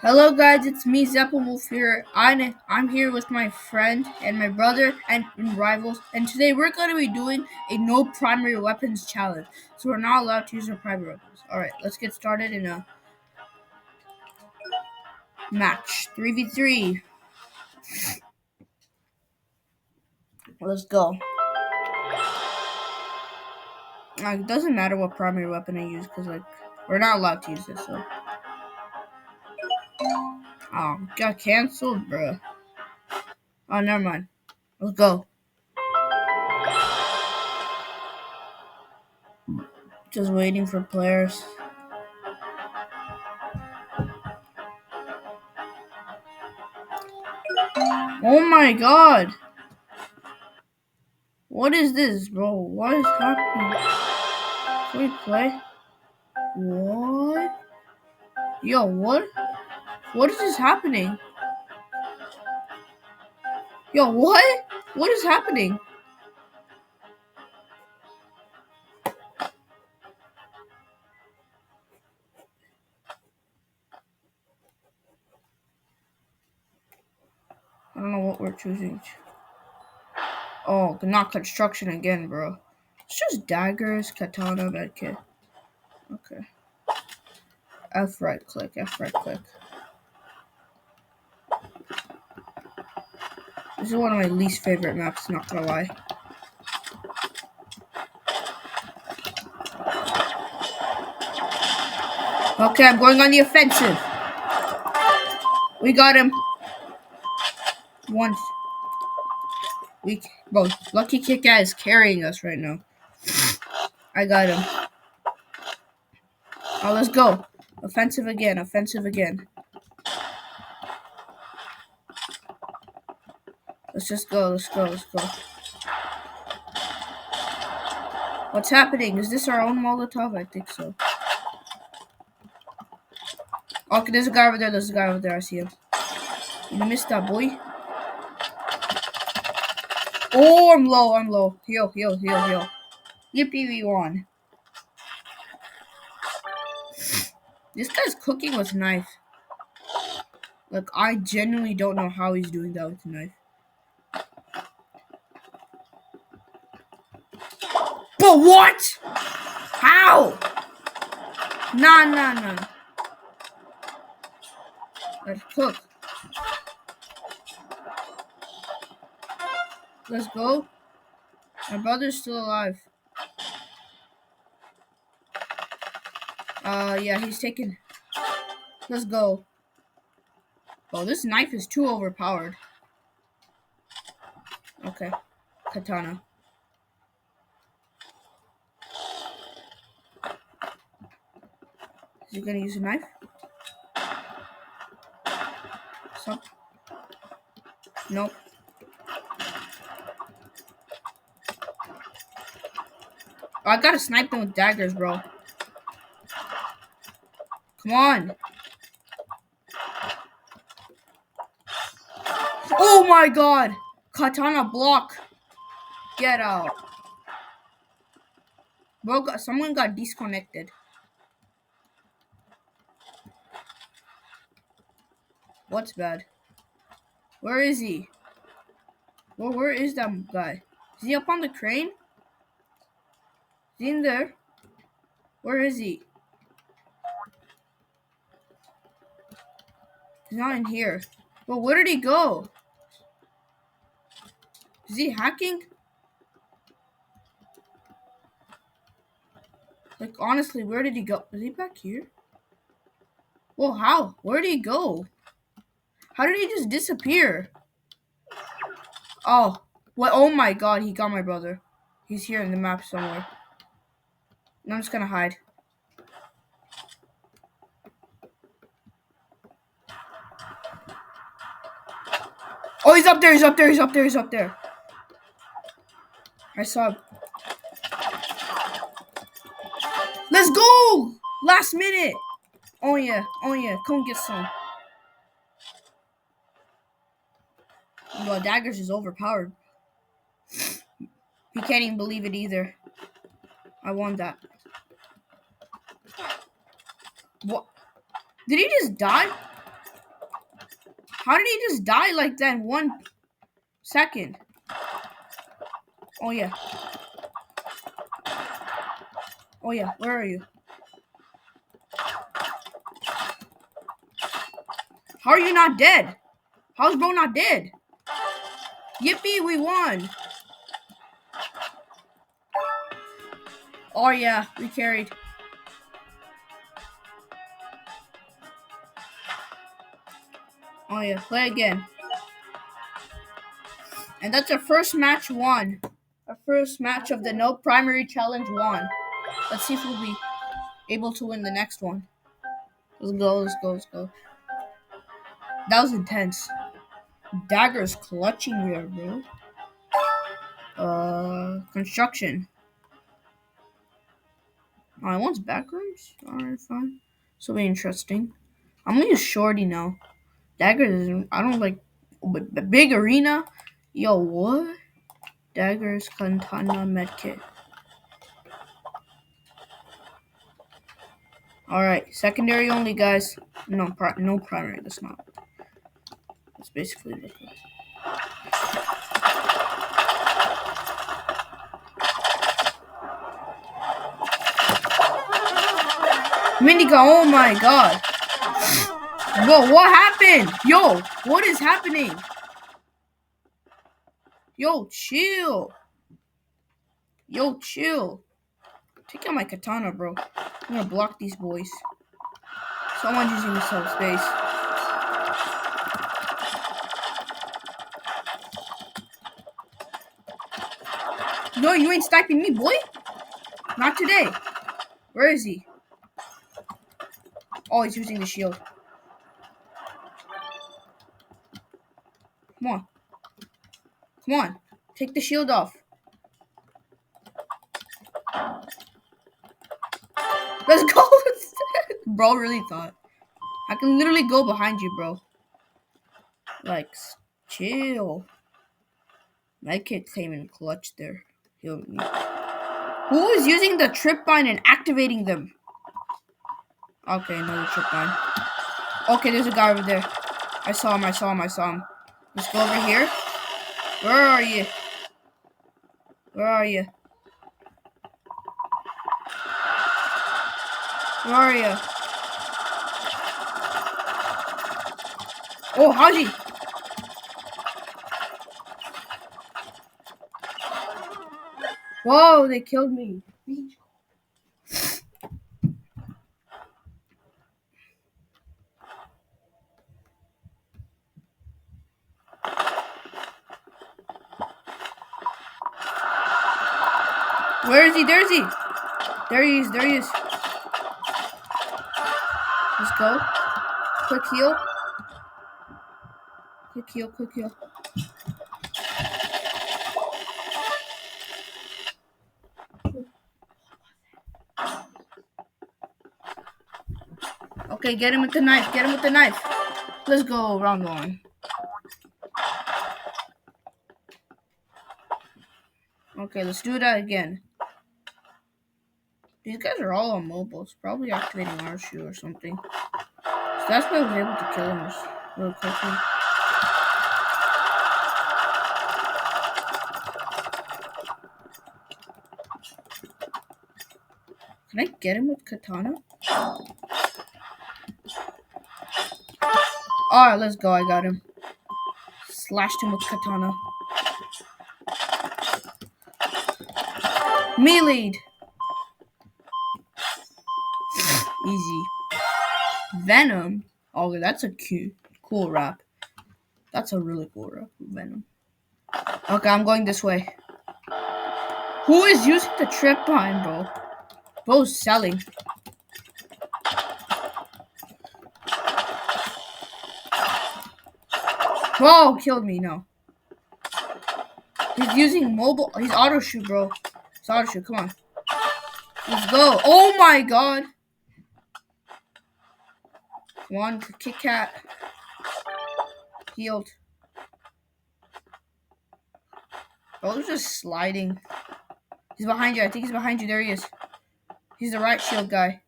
Hello guys, it's me Zeppelwolf here. I'm here with my friend and my brother and rivals, and today we're going to be doing a no primary weapons challenge. So we're not allowed to use our primary weapons. Alright, let's get started in a match. 3v3. Let's go. It doesn't matter what primary weapon I use because we're not allowed to use this, so. Oh, got canceled, bruh. Oh, never mind. Let's go. Just waiting for players. Oh my god! What is this, bro? What is happening? Can we play? What? Yo, what? What is this happening? Yo, what? What is happening? I don't know what we're choosing. Oh, not construction again, bro. It's just daggers, katana, medkit. Okay. F right click, F right click. This is one of my least favorite maps, not gonna lie. Okay, I'm going on the offensive. We got him. Once. Bro, Lucky Kit Kat is carrying us right now. I got him. Oh, let's go. Offensive again, offensive again. Let's just go, let's go, let's go. What's happening? Is this our own Molotov? I think so. Okay, there's a guy over there, I see him. You missed that, boy. Oh, I'm low. Heal. Yippee, we won. This guy's cooking with a knife. Like, I genuinely don't know how he's doing that with a knife. But what? How? Nah. Let's cook. Let's go. My brother's still alive. Yeah, he's taking. Let's go. Oh, this knife is too overpowered. Okay. Katana. Is he gonna use a knife? Nope. Oh, I gotta snipe them with daggers, bro. Come on. Oh my god. Katana block. Get out. Bro, someone got disconnected. What's bad? Where is he? Well, where is that guy? Is he up on the crane? Is he in there? Where is he? He's not in here. Well, where did he go? Is he hacking? Like, honestly, where did he go? Is he back here? Well, how? Where did he go? How did he just disappear? Oh, what? Oh my god, he got my brother. He's here in the map somewhere. And I'm just gonna hide. Oh, he's up there. I saw him. Let's go! Last minute! Oh yeah. Come get some. Well, daggers is overpowered. He can't even believe it either. I won that. What? Did he just die? How did he just die like that in 1 second? Oh yeah. Oh yeah. Where are you? How are you not dead? How's bro not dead? Yippee, we won. Oh yeah, we carried. Oh yeah, play again. And that's our first match won. Our first match of the no primary challenge won. Let's see if we'll be able to win the next one. Let's go, let's go, let's go. That was intense. Daggers clutching there, bro. Construction. Oh, I want backrooms? Alright, fine. This will be interesting. I'm gonna use shorty now. Daggers is, I don't like, but big arena? Yo, what? Daggers, katana, medkit. Alright, secondary only, guys. No, no primary, that's not. That's basically the thing. Mindica, oh my god. Whoa, what happened? Yo, what is happening? Yo, chill. Yo, chill. Take out my katana, bro. I'm gonna block these boys. Someone's using this space. No, you ain't sniping me, boy. Not today. Where is he? Oh, he's using the shield. Come on. Come on. Take the shield off. Let's go. Bro really thought. I can literally go behind you, bro. Like, chill. My kid came in clutch there. Who is using the tripwire and activating them? Okay, another tripwire. Okay, there's a guy over there. I saw him. Let's go over here. Where are you? Where are you? Where are you? Oh, Haji! Whoa, they killed me. Where is he? There is he. There he is. There he is. Let's go. Quick heal. Quick heal. Quick heal. Okay, get him with the knife. Get him with the knife. Let's go. Round one. Okay, let's do that again. These guys are all on mobiles. Probably activating our shoe or something. So that's why I was able to kill him real quickly. Can I get him with katana? Alright, let's go. I got him. Slashed him with katana. Melee. Easy. Venom. Oh, that's a cool rap. That's a really cool rap. Venom. Okay, I'm going this way. Who is using the tripwire, bro? Bro's selling. Whoa, killed me. No. He's using mobile. He's auto shoot, bro. It's auto shoot. Come on. Let's go. Oh my god. Come on, Kit Kat. Healed. Bro's just sliding. He's behind you. I think he's behind you. There he is. He's the right shield guy.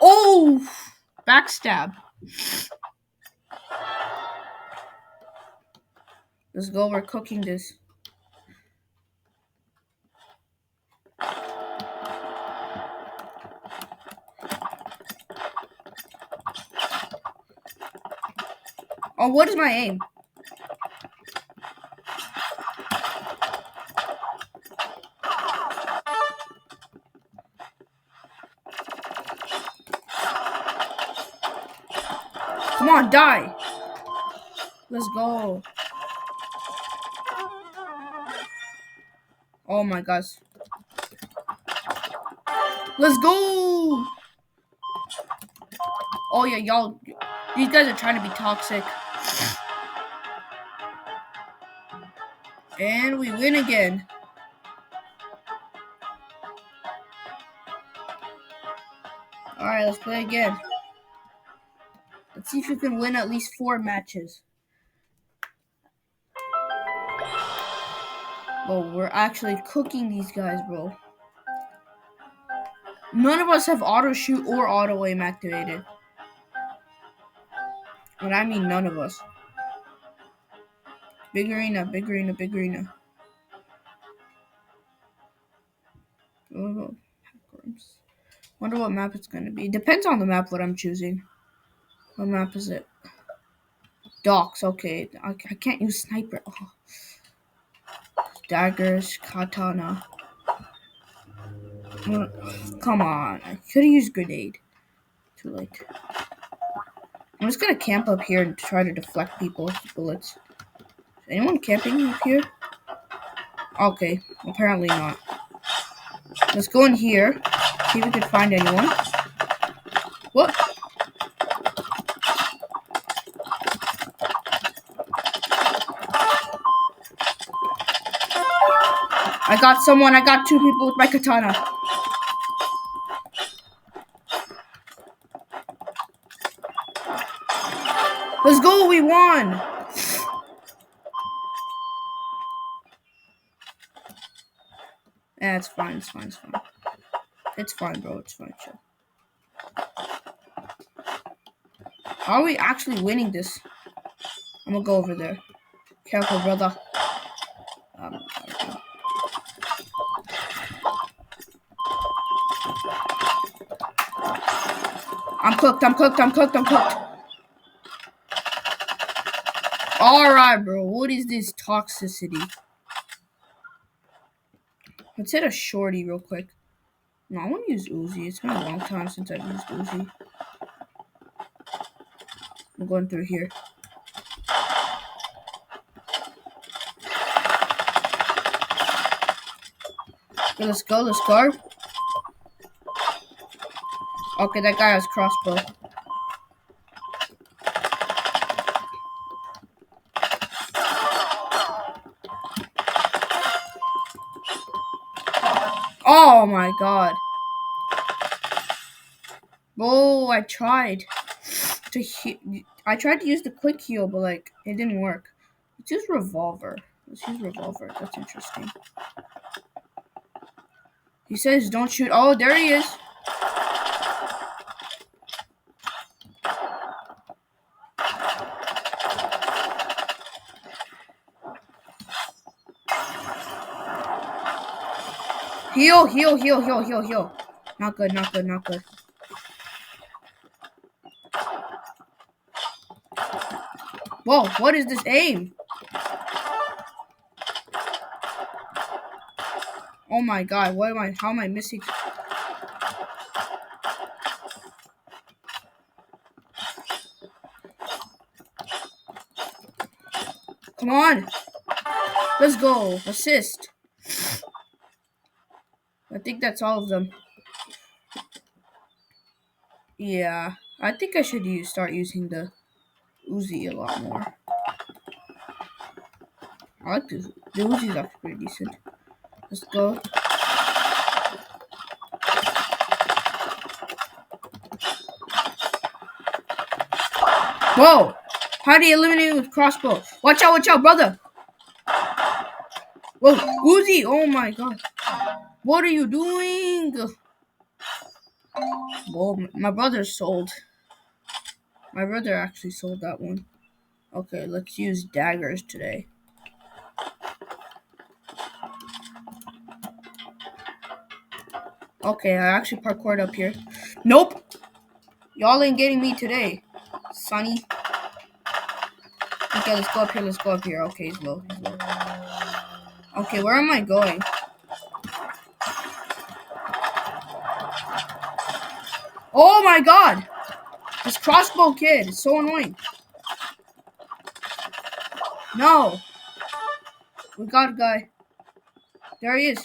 Oh! Backstab. Let's go. We're cooking this. Oh, what is my aim? Come on, die. Let's go. Oh my gosh. Let's go. Oh yeah, y'all. These guys are trying to be toxic. And we win again. Alright, let's play again. Let's see if we can win at least 4 matches. Oh, we're actually cooking these guys, bro. None of us have auto shoot or auto aim activated. And I mean none of us. Big arena, big arena, big arena. Oh, wonder what map it's gonna be. Depends on the map what I'm choosing. What map is it? Docks, okay. I can't use sniper. Oh. Daggers, katana. Come on. I could have used grenade. Too late. I'm just gonna camp up here and try to deflect people's bullets. Is anyone camping up here? Okay, apparently not. Let's go in here. See if we can find anyone. What? I got someone. I got 2 people with my katana. Let's go. We won. Yeah, it's fine. It's fine. It's fine. It's fine, bro. It's fine. Chill. How are we actually winning this? I'm gonna go over there. Careful, brother. I'm cooked. I'm cooked. I'm cooked. I'm cooked. Alright, bro. What is this toxicity? Let's hit a shorty real quick. No, I want to use Uzi. It's been a long time since I've used Uzi. I'm going through here. Okay, let's go. Let's go. Okay, that guy has crossbow. Oh my god. Oh, I tried to use the quick heal, but like it didn't work. Let's use revolver. Let's use revolver. That's interesting. He says don't shoot. Oh, there he is. Heal, heal, heal, heal, heal, heal. Not good, not good, not good. Whoa, what is this aim? Oh my god, how am I missing? Come on. Let's go. Assist. I think that's all of them. Yeah, I think I should start using the Uzi a lot more. I like this. The Uzi's actually pretty decent. Let's go. Whoa! How do you eliminate with crossbow? Watch out, brother! Whoa, Uzi! Oh my god. What are you doing? Whoa, my brother's sold. My brother actually sold that one. Okay, let's use daggers today. Okay, I actually parkoured up here. Nope! Y'all ain't getting me today, Sonny. Okay, let's go up here, let's go up here. Okay, he's low, he's low. Okay, where am I going? Oh my god! This crossbow kid is so annoying. No! We got a guy. There he is.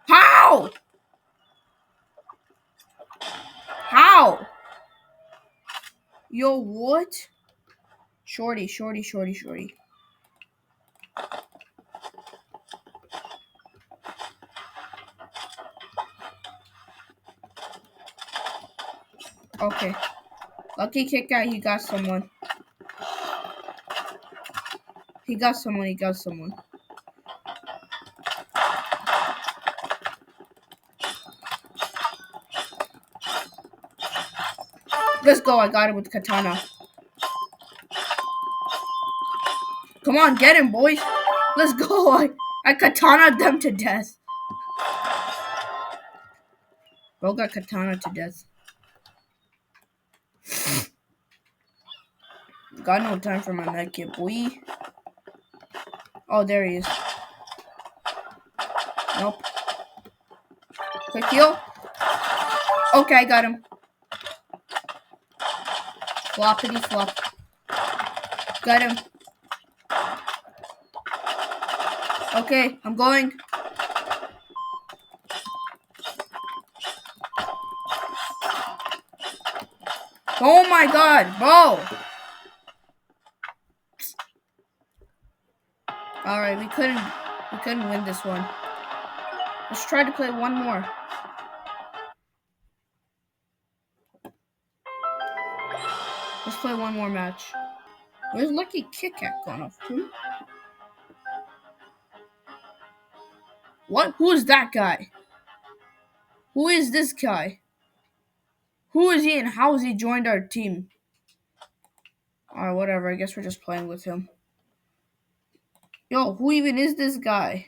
How? How? Yo, what? Shorty, shorty, shorty, shorty. Okay. Lucky Kit Kat, he got someone. He got someone, he got someone. Let's go, I got him with katana. Come on, get him, boys. Let's go. I katana them to death. Bro got katana to death. Got no time for my medkit, boy. Oh, there he is. Nope. Quick heal. Okay, I got him. Floppity flop. Got him. Okay, I'm going. Oh my god, bro. Alright, we couldn't win this one. Let's try to play one more. Let's play one more match. Where's Lucky Kit Kat gone off to? What? Who is that guy? Who is this guy? Who is he and how has he joined our team? Alright, whatever. I guess we're just playing with him. Yo, who even is this guy?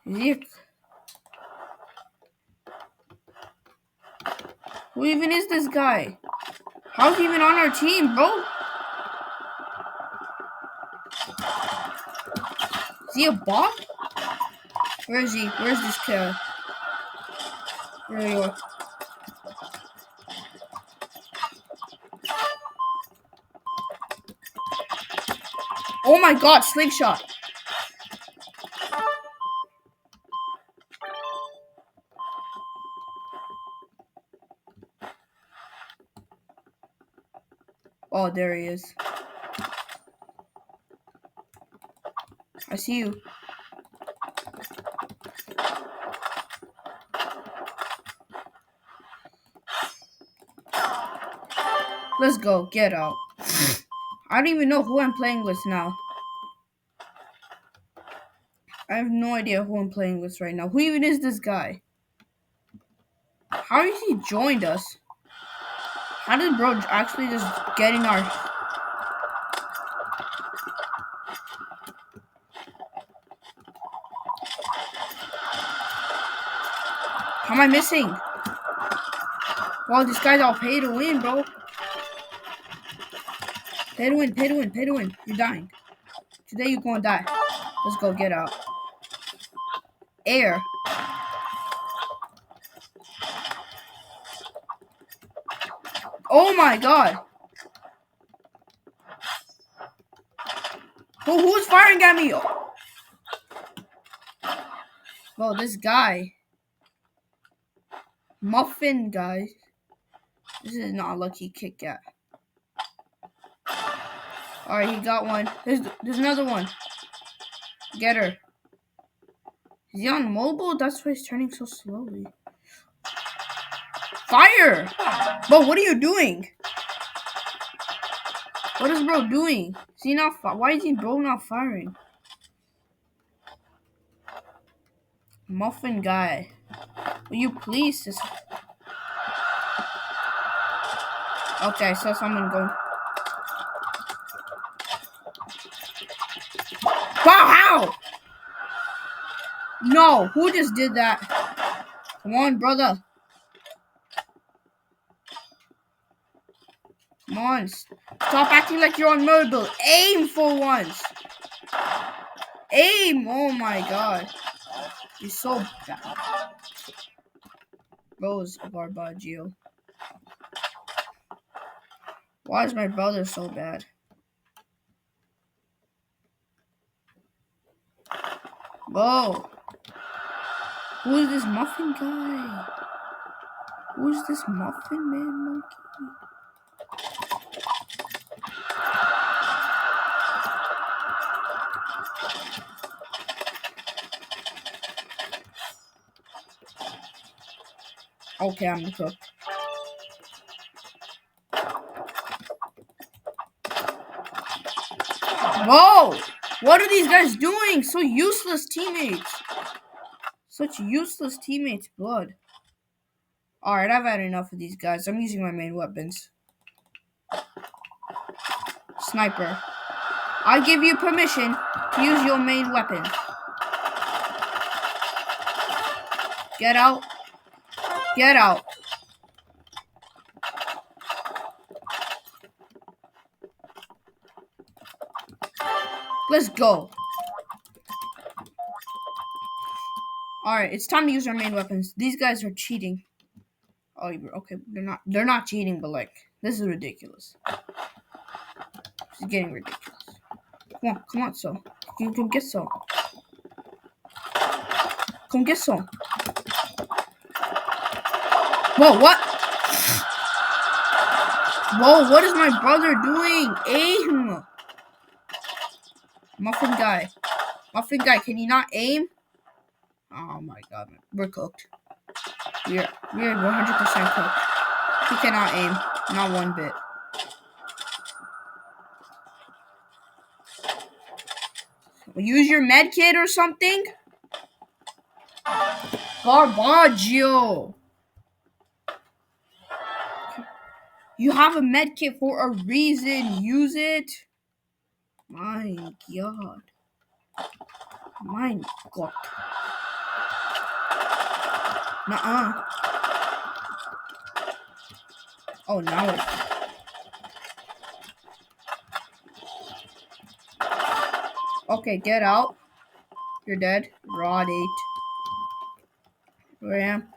Is he Who even is this guy? How's he even on our team, bro? Is he a bot? Where is he? Where's this kid? There you are. Oh my god, slingshot. Oh, there he is. I see you. Let's go. Get out. I don't even know who I'm playing with now. I have no idea who I'm playing with right now. Who even is this guy? How did he joined us? How did bro actually just get in our... How am I missing? Well, this guy's all pay to win, bro. Pay to win, pay to win, pay to win. You're dying. Today you're gonna die. Let's go, get out. Air. Oh my god. Who's firing at me? Well, this guy. Muffin, guys. This is not Lucky Kit Kat. Alright, he got one. There's another one. Get her. Is he on mobile? That's why he's turning so slowly. Fire! Bro, what are you doing? What is bro doing? Is he not why is he bro not firing? Muffin guy. Will you please just... Okay, so someone going. Wow, how? No, who just did that? Come on, brother. Come on. Stop acting like you're on mobile. Aim for once. Aim. Oh my god. You're so bad. Rose Garbaggio. Why is my brother so bad? Whoa. Who's this muffin guy? Who's this muffin man monkey? Okay, I'm the cook. Whoa! What are these guys doing? So useless teammates. Such useless teammates, blood. Alright, I've had enough of these guys. I'm using my main weapons. Sniper. I give you permission to use your main weapon. Get out. Get out. Let's go. Alright, it's time to use our main weapons. These guys are cheating. Oh, okay. They're not cheating, but like, this is ridiculous. This is getting ridiculous. Come on, so. You can get some. Come get some. Whoa, what? Whoa, what is my brother doing? Aim! Muffin guy. Muffin guy, can you not aim? Oh my god, man. We're cooked. We're 100% cooked. He cannot aim. Not one bit. Use your med kit or something? Garbaggio! You have a med kit for a reason. Use it. My god. My god. Nuh-uh. Oh, now it. Okay, get out. You're dead. Rod 8. Where I am.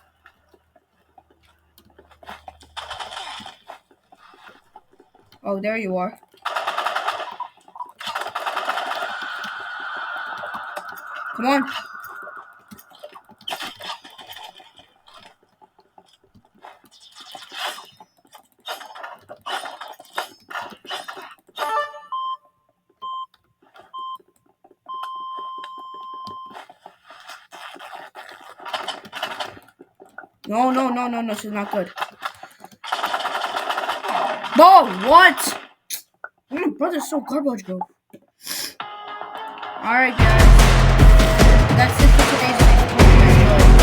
Oh, there you are. Come on. No, this is not good. Whoa, what? My brother's so garbage, bro. Alright, guys. That's it for today's video.